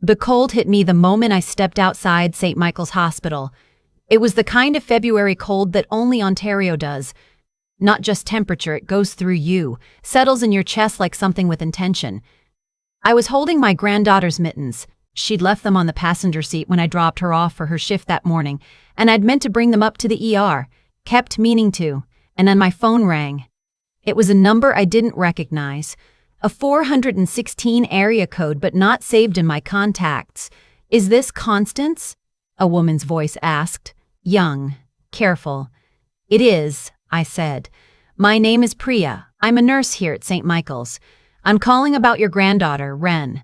The cold hit me the moment I stepped outside St. Michael's Hospital. It was the kind of February cold that only Ontario does. Not just temperature, it goes through you, settles in your chest like something with intention. I was holding my granddaughter's mittens. She'd left them on the passenger seat when I dropped her off for her shift that morning, and I'd meant to bring them up to the ER, kept meaning to, and then my phone rang. It was a number I didn't recognize, a 416 area code but not saved in my contacts. "Is this Constance?" a woman's voice asked, young, careful. "It is," I said. "My name is Priya. I'm a nurse here at St. Michael's. I'm calling about your granddaughter, Wren."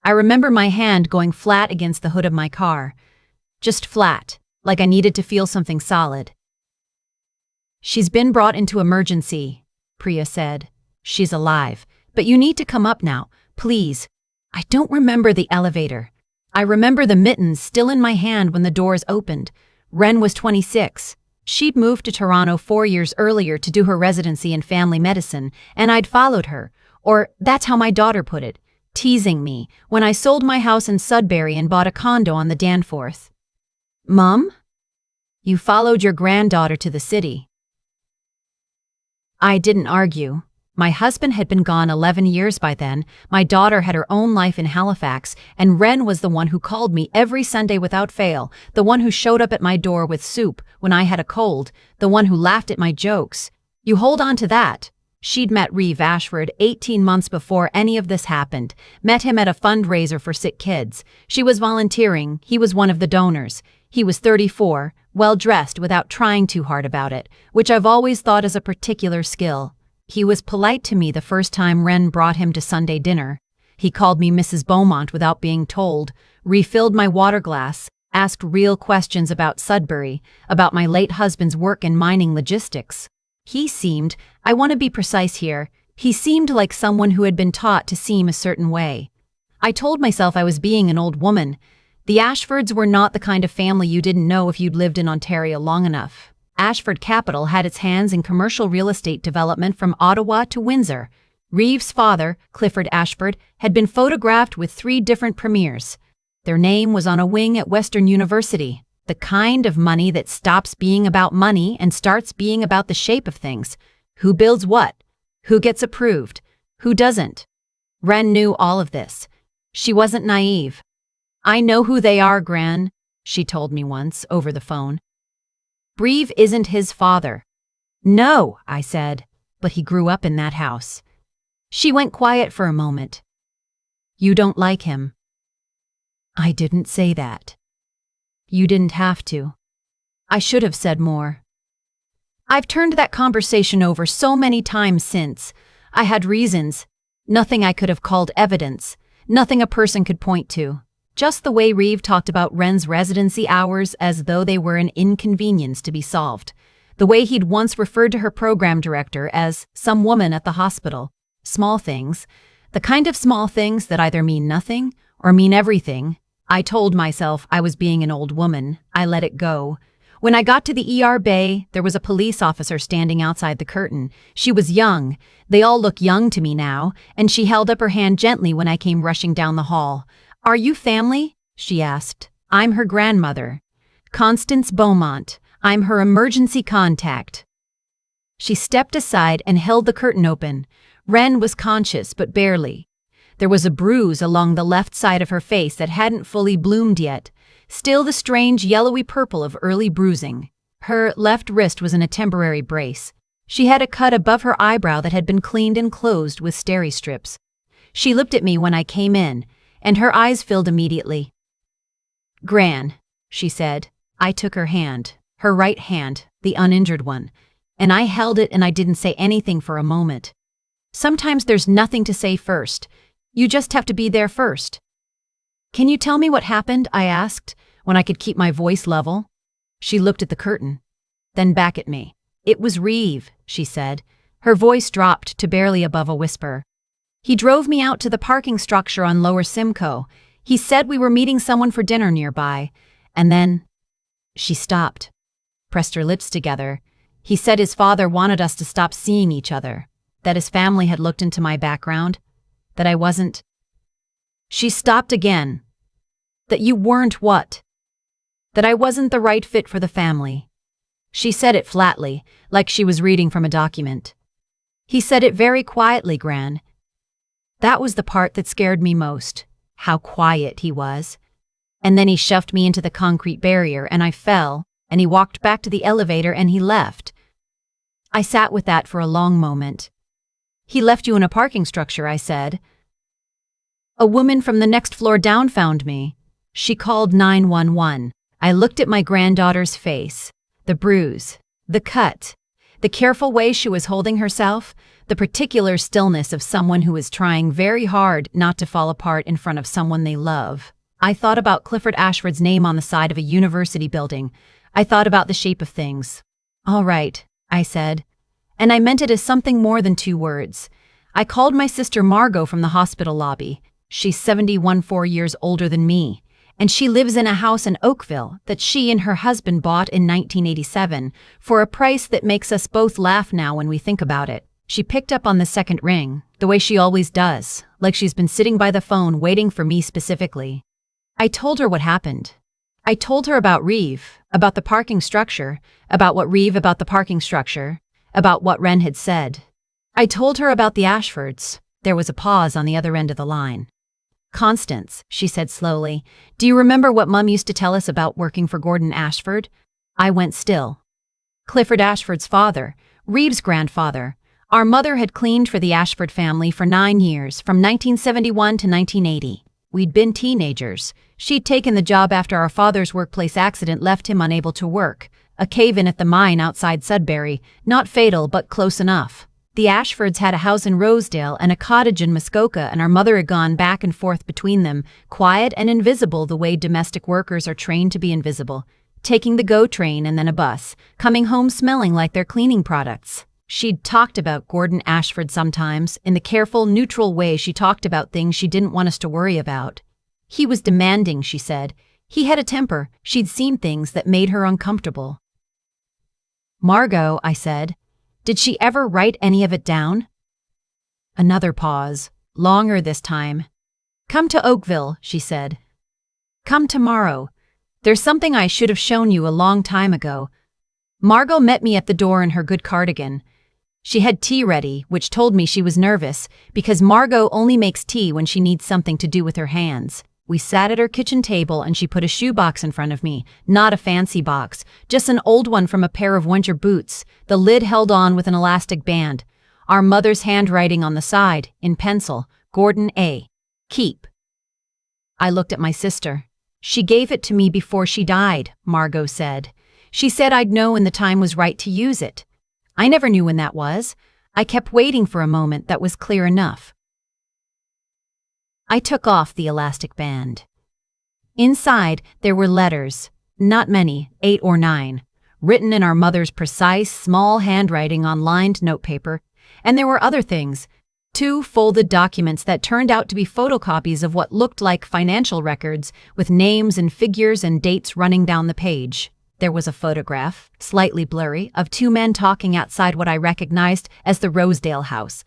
I remember my hand going flat against the hood of my car. Just flat, like I needed to feel something solid. "She's been brought into emergency," Priya said. "She's alive, but you need to come up now, please." I don't remember the elevator. I remember the mittens still in my hand when the doors opened. Wren was 26. She'd moved to Toronto 4 years earlier to do her residency in family medicine, and I'd followed her, or that's how my daughter put it, teasing me, when I sold my house in Sudbury and bought a condo on the Danforth. "Mom? You followed your granddaughter to the city." I didn't argue. My husband had been gone 11 years by then, my daughter had her own life in Halifax, and Wren was the one who called me every Sunday without fail, the one who showed up at my door with soup when I had a cold, the one who laughed at my jokes. You hold on to that. She'd met Reeve Ashford 18 months before any of this happened, met him at a fundraiser for sick kids. She was volunteering, he was one of the donors. He was 34, well-dressed without trying too hard about it, which I've always thought is a particular skill. He was polite to me the first time Wren brought him to Sunday dinner. He called me Mrs. Beaumont without being told, refilled my water glass, asked real questions about Sudbury, about my late husband's work in mining logistics. He seemed, I want to be precise here, he seemed like someone who had been taught to seem a certain way. I told myself I was being an old woman. The Ashfords were not the kind of family you didn't know if you'd lived in Ontario long enough. Ashford Capital had its hands in commercial real estate development from Ottawa to Windsor. Reeve's father, Clifford Ashford, had been photographed with 3 different premiers. Their name was on a wing at Western University. The kind of money that stops being about money and starts being about the shape of things. Who builds what? Who gets approved? Who doesn't? Wren knew all of this. She wasn't naive. "I know who they are, Gran," she told me once over the phone. "Reeve isn't his father." "No," I said, "but he grew up in that house." She went quiet for a moment. "You don't like him." I didn't say that. You didn't have to. I should have said more. I've turned that conversation over so many times since. I had reasons. Nothing I could have called evidence. Nothing a person could point to. Just the way Reeve talked about Wren's residency hours as though they were an inconvenience to be solved. The way he'd once referred to her program director as some woman at the hospital. Small things. The kind of small things that either mean nothing or mean everything. I told myself I was being an old woman. I let it go. When I got to the ER bay, there was a police officer standing outside the curtain. She was young. They all look young to me now, and she held up her hand gently when I came rushing down the hall. "Are you family?" she asked. "I'm her grandmother. Constance Beaumont. I'm her emergency contact." She stepped aside and held the curtain open. Wren was conscious, but barely. There was a bruise along the left side of her face that hadn't fully bloomed yet, still the strange yellowy purple of early bruising. Her left wrist was in a temporary brace. She had a cut above her eyebrow that had been cleaned and closed with steri strips. She looked at me when I came in, and her eyes filled immediately. "Gran," she said. I took her hand, her right hand, the uninjured one, and I held it and I didn't say anything for a moment. Sometimes there's nothing to say first. You just have to be there first. "Can you tell me what happened?" I asked, when I could keep my voice level. She looked at the curtain, then back at me. "It was Reeve," she said. Her voice dropped to barely above a whisper. "He drove me out to the parking structure on Lower Simcoe. He said we were meeting someone for dinner nearby. And then..." She stopped, pressed her lips together. "He said his father wanted us to stop seeing each other, that his family had looked into my background, that I wasn't..." She stopped again, That you weren't what? That I wasn't the right fit for the family. She said it flatly, like she was reading from a document. He said it very quietly, Gran. That was the part that scared me most, how quiet he was. And then he shoved me into the concrete barrier and I fell, and he walked back to the elevator and he left. I sat with that for a long moment. He left you in a parking structure, I said. A woman from the next floor down found me. She called 911. I looked at my granddaughter's face. The bruise, the cut, the careful way she was holding herself, the particular stillness of someone who is trying very hard not to fall apart in front of someone they love. I thought about Clifford Ashford's name on the side of a university building. I thought about the shape of things. All right, I said. And I meant it as something more than 2 words. I called my sister Margot from the hospital lobby. She's 4 years older than me. And she lives in a house in Oakville that she and her husband bought in 1987 for a price that makes us both laugh now when we think about it. She picked up on the second ring, the way she always does, like she's been sitting by the phone waiting for me specifically. I told her what happened. I told her about Reeve, about the parking structure, about what Reeve about the parking structure, about what Wren had said. I told her about the Ashfords. There was a pause on the other end of the line. Constance, she said slowly, do you remember what Mum used to tell us about working for Gordon Ashford? I went still. Clifford Ashford's father, Reeve's grandfather. Our mother had cleaned for the Ashford family for 9 years, from 1971 to 1980. We'd been teenagers. She'd taken the job after our father's workplace accident left him unable to work. A cave-in at the mine outside Sudbury, not fatal but close enough. The Ashfords had a house in Rosedale and a cottage in Muskoka, and our mother had gone back and forth between them, quiet and invisible the way domestic workers are trained to be invisible, taking the GO train and then a bus, coming home smelling like their cleaning products. She'd talked about Gordon Ashford sometimes, in the careful, neutral way she talked about things she didn't want us to worry about. He was demanding, she said. He had a temper. She'd seen things that made her uncomfortable. Margot, I said. Did she ever write any of it down? Another pause, longer this time. Come to Oakville, she said. Come tomorrow. There's something I should have shown you a long time ago. Margot met me at the door in her good cardigan. She had tea ready, which told me she was nervous, because Margot only makes tea when she needs something to do with her hands. We sat at her kitchen table and she put a shoebox in front of me, not a fancy box, just an old one from a pair of winter boots, the lid held on with an elastic band. Our mother's handwriting on the side, in pencil, Gordon A. Keep. I looked at my sister. She gave it to me before she died, Margot said. She said I'd know when the time was right to use it. I never knew when that was. I kept waiting for a moment that was clear enough. I took off the elastic band. Inside, there were letters, not many, 8 or 9, written in our mother's precise, small handwriting on lined notepaper, and there were other things, 2 folded documents that turned out to be photocopies of what looked like financial records, with names and figures and dates running down the page. There was a photograph, slightly blurry, of 2 men talking outside what I recognized as the Rosedale house.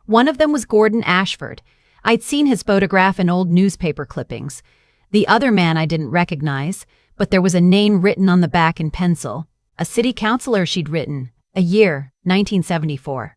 One of them was Gordon Ashford. I'd seen his photograph in old newspaper clippings. The other man I didn't recognize, but there was a name written on the back in pencil. A city councilor she'd written. A year, 1974.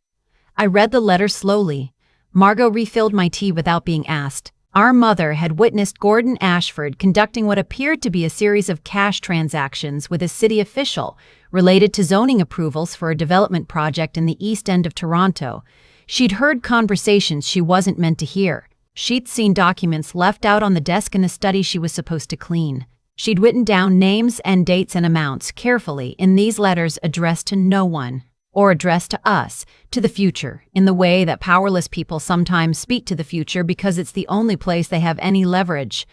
I read the letter slowly. Margot refilled my tea without being asked. Our mother had witnessed Gordon Ashford conducting what appeared to be a series of cash transactions with a city official related to zoning approvals for a development project in the East End of Toronto. She'd heard conversations she wasn't meant to hear. She'd seen documents left out on the desk in the study she was supposed to clean. She'd written down names and dates and amounts carefully in these letters addressed to no one, or addressed to us, to the future, in the way that powerless people sometimes speak to the future because it's the only place they have any leverage.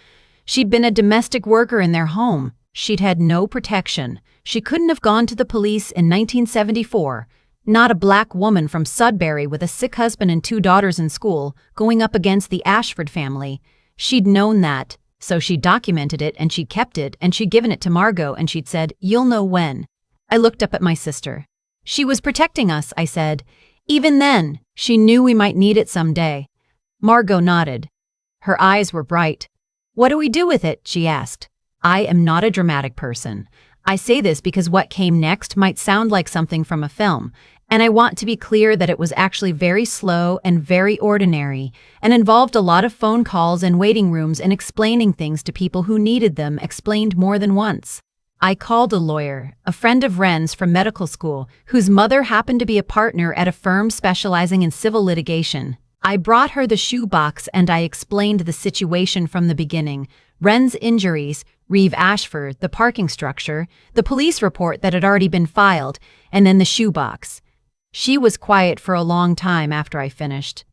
She'd been a domestic worker in their home. She'd had no protection. She couldn't have gone to the police in 1974. Not a black woman from Sudbury with a sick husband and 2 daughters in school, going up against the Ashford family. She'd known that, so she documented it and she kept it and she'd given it to Margot and she'd said, "You'll know when." I looked up at my sister. She was protecting us, I said. Even then, she knew we might need it someday. Margot nodded. Her eyes were bright. "What do we do with it?" she asked. I am not a dramatic person. I say this because what came next might sound like something from a film, and I want to be clear that it was actually very slow and very ordinary, and involved a lot of phone calls and waiting rooms and explaining things to people who needed them explained more than once. I called a lawyer, a friend of Wren's from medical school, whose mother happened to be a partner at a firm specializing in civil litigation. I brought her the shoebox and I explained the situation from the beginning. Wren's injuries, Reeve Ashford, the parking structure, the police report that had already been filed, and then the shoebox. She was quiet for a long time after I finished.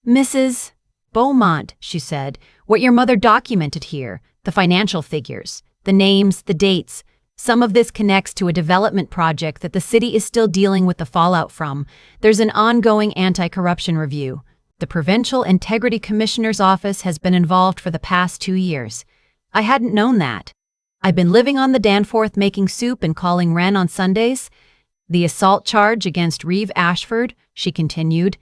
"Mrs. Beaumont," she said, "what your mother documented here, the financial figures, the names, the dates, some of this connects to a development project that the city is still dealing with the fallout from. There's an ongoing anti-corruption review. The Provincial Integrity Commissioner's office has been involved for the past 2 years. I hadn't known that. I've been living on the Danforth making soup and calling Wren on Sundays. The assault charge against Reeve Ashford," she continued,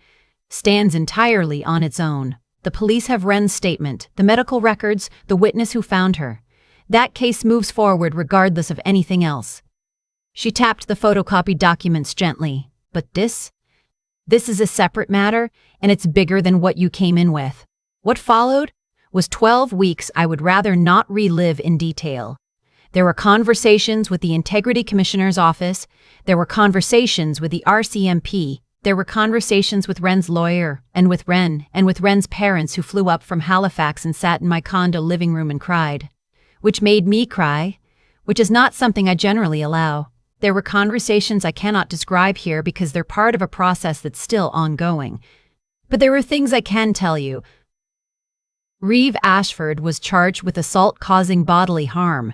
"stands entirely on its own. The police have Wren's statement, the medical records, the witness who found her. That case moves forward regardless of anything else." She tapped the photocopied documents gently. "But this is a separate matter, and it's bigger than what you came in with." What followed was 12 weeks I would rather not relive in detail. There were conversations with the Integrity Commissioner's office, there were conversations with the RCMP, there were conversations with Wren's lawyer, and with Wren's parents who flew up from Halifax and sat in my condo living room and cried. Which made me cry, which is not something I generally allow. There were conversations I cannot describe here because they're part of a process that's still ongoing. But there were things I can tell you. Reeve Ashford was charged with assault causing bodily harm.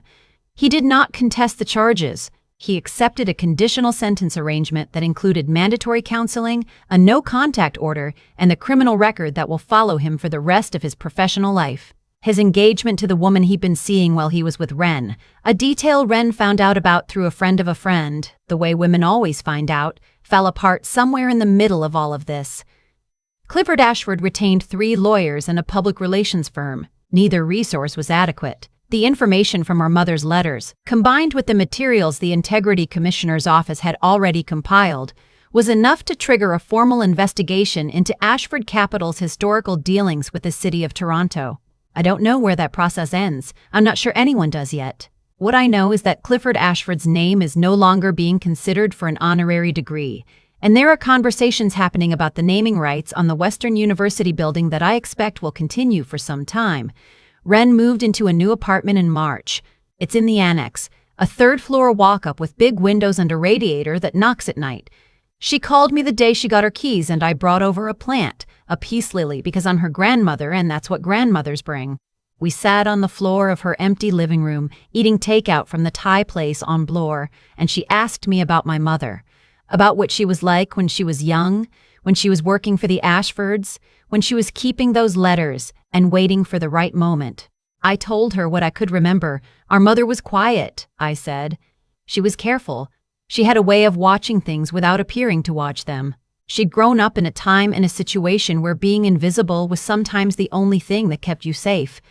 He did not contest the charges. He accepted a conditional sentence arrangement that included mandatory counseling, a no-contact order, and the criminal record that will follow him for the rest of his professional life. His engagement to the woman he'd been seeing while he was with Wren, a detail Wren found out about through a friend of a friend, the way women always find out, fell apart somewhere in the middle of all of this. Clifford Ashford retained 3 lawyers and a public relations firm. Neither resource was adequate. The information from our mother's letters, combined with the materials the Integrity Commissioner's office had already compiled, was enough to trigger a formal investigation into Ashford Capital's historical dealings with the City of Toronto. I don't know where that process ends. I'm not sure anyone does yet. What I know is that Clifford Ashford's name is no longer being considered for an honorary degree, and there are conversations happening about the naming rights on the Western University building that I expect will continue for some time. Wren moved into a new apartment in March. It's in the annex, a 3rd-floor walk-up with big windows and a radiator that knocks at night. She called me the day she got her keys and I brought over a plant, a peace lily, because I'm her grandmother and that's what grandmothers bring. We sat on the floor of her empty living room, eating takeout from the Thai place on Bloor, and she asked me about my mother, about what she was like when she was young, when she was working for the Ashfords, when she was keeping those letters and waiting for the right moment. I told her what I could remember. Our mother was quiet, I said. She was careful. She had a way of watching things without appearing to watch them. She'd grown up in a time and a situation where being invisible was sometimes the only thing that kept you safe.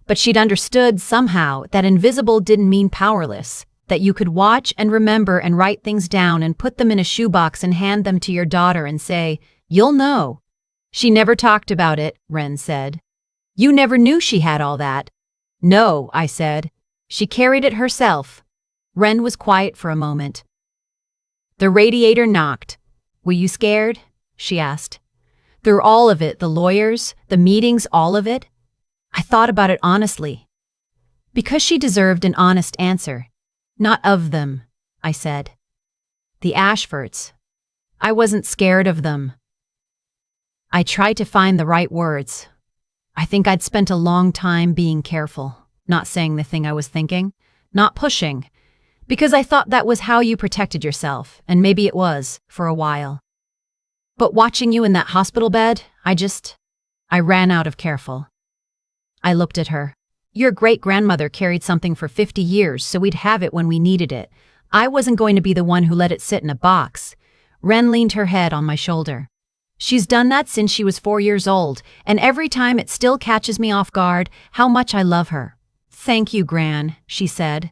But she'd understood somehow that invisible didn't mean powerless, that you could watch and remember and write things down and put them in a shoebox and hand them to your daughter and say, "You'll know." "She never talked about it," Wren said. "You never knew she had all that." "No," I said. "She carried it herself." Wren was quiet for a moment. The radiator knocked. "Were you scared?" she asked. "Through all of it, the lawyers, the meetings, all of it?" I thought about it honestly. Because she deserved an honest answer. "Not of them," I said. "The Ashfords. I wasn't scared of them." I tried to find the right words. I think I'd spent a long time being careful, not saying the thing I was thinking, not pushing, because I thought that was how you protected yourself, and maybe it was, for a while. But watching you in that hospital bed, I ran out of careful. I looked at her. Your great-grandmother carried something for 50 years, so we'd have it when we needed it. I wasn't going to be the one who let it sit in a box. Wren leaned her head on my shoulder. She's done that since she was 4 years old, and every time it still catches me off guard how much I love her. "Thank you, Gran," she said.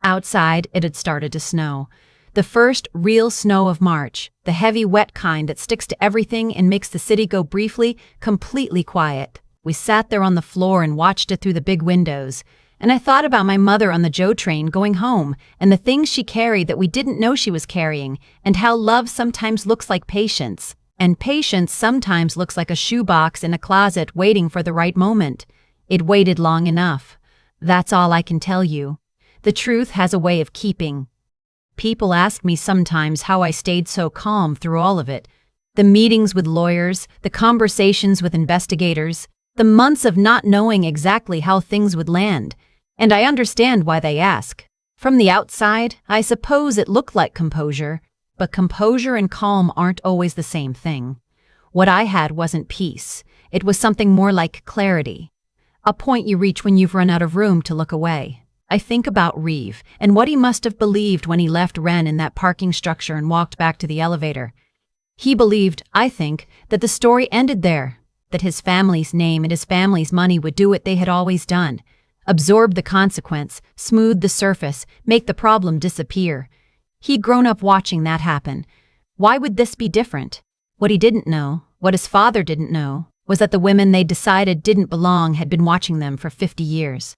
Outside, it had started to snow. The first real snow of March, the heavy, wet kind that sticks to everything and makes the city go briefly, completely quiet. We sat there on the floor and watched it through the big windows, and I thought about my mother on the Joe train going home, and the things she carried that we didn't know she was carrying, and how love sometimes looks like patience, and patience sometimes looks like a shoebox in a closet waiting for the right moment. It waited long enough. That's all I can tell you. The truth has a way of keeping. People ask me sometimes how I stayed so calm through all of it. The meetings with lawyers, the conversations with investigators, the months of not knowing exactly how things would land. And I understand why they ask. From the outside, I suppose it looked like composure, but composure and calm aren't always the same thing. What I had wasn't peace. It was something more like clarity. A point you reach when you've run out of room to look away. I think about Reeve and what he must have believed when he left Wren in that parking structure and walked back to the elevator. He believed, I think, that the story ended there, that his family's name and his family's money would do what they had always done. Absorb the consequence, smooth the surface, make the problem disappear. He'd grown up watching that happen. Why would this be different? What he didn't know, what his father didn't know, was that the women they decided didn't belong had been watching them for 50 years.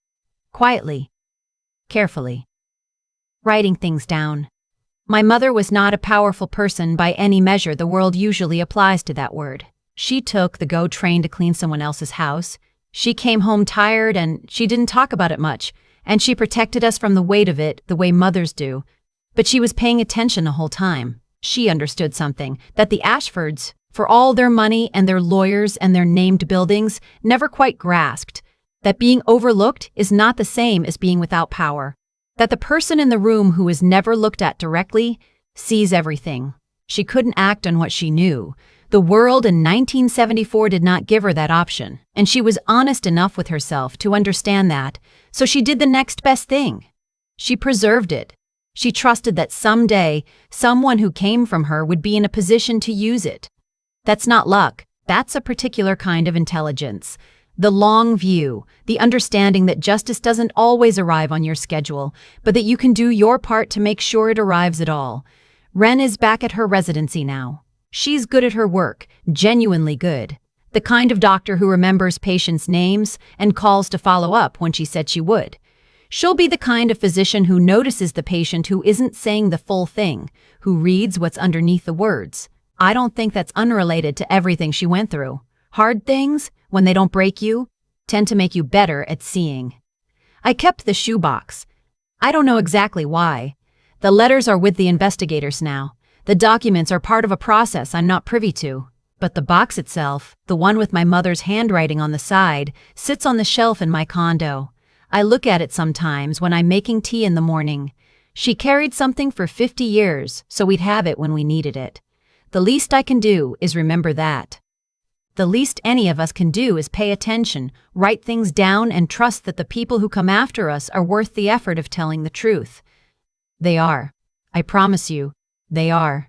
Quietly. Carefully. Writing things down. My mother was not a powerful person by any measure the world usually applies to that word. She took the GO train to clean someone else's house. She came home tired and she didn't talk about it much, and she protected us from the weight of it the way mothers do. But she was paying attention the whole time. She understood something, that the Ashfords, for all their money and their lawyers and their named buildings, never quite grasped. That being overlooked is not the same as being without power. That the person in the room who is never looked at directly sees everything. She couldn't act on what she knew. The world in 1974 did not give her that option, and she was honest enough with herself to understand that, so she did the next best thing. She preserved it. She trusted that someday, someone who came from her would be in a position to use it. That's not luck. That's a particular kind of intelligence. The long view, the understanding that justice doesn't always arrive on your schedule, but that you can do your part to make sure it arrives at all. Wren is back at her residency now. She's good at her work, genuinely good. The kind of doctor who remembers patients' names and calls to follow up when she said she would. She'll be the kind of physician who notices the patient who isn't saying the full thing, who reads what's underneath the words. I don't think that's unrelated to everything she went through. Hard things, when they don't break you, tend to make you better at seeing. I kept the shoebox. I don't know exactly why. The letters are with the investigators now. The documents are part of a process I'm not privy to. But the box itself, the one with my mother's handwriting on the side, sits on the shelf in my condo. I look at it sometimes when I'm making tea in the morning. She carried something for 50 years, so we'd have it when we needed it. The least I can do is remember that. The least any of us can do is pay attention, write things down, and trust that the people who come after us are worth the effort of telling the truth. They are. I promise you, they are.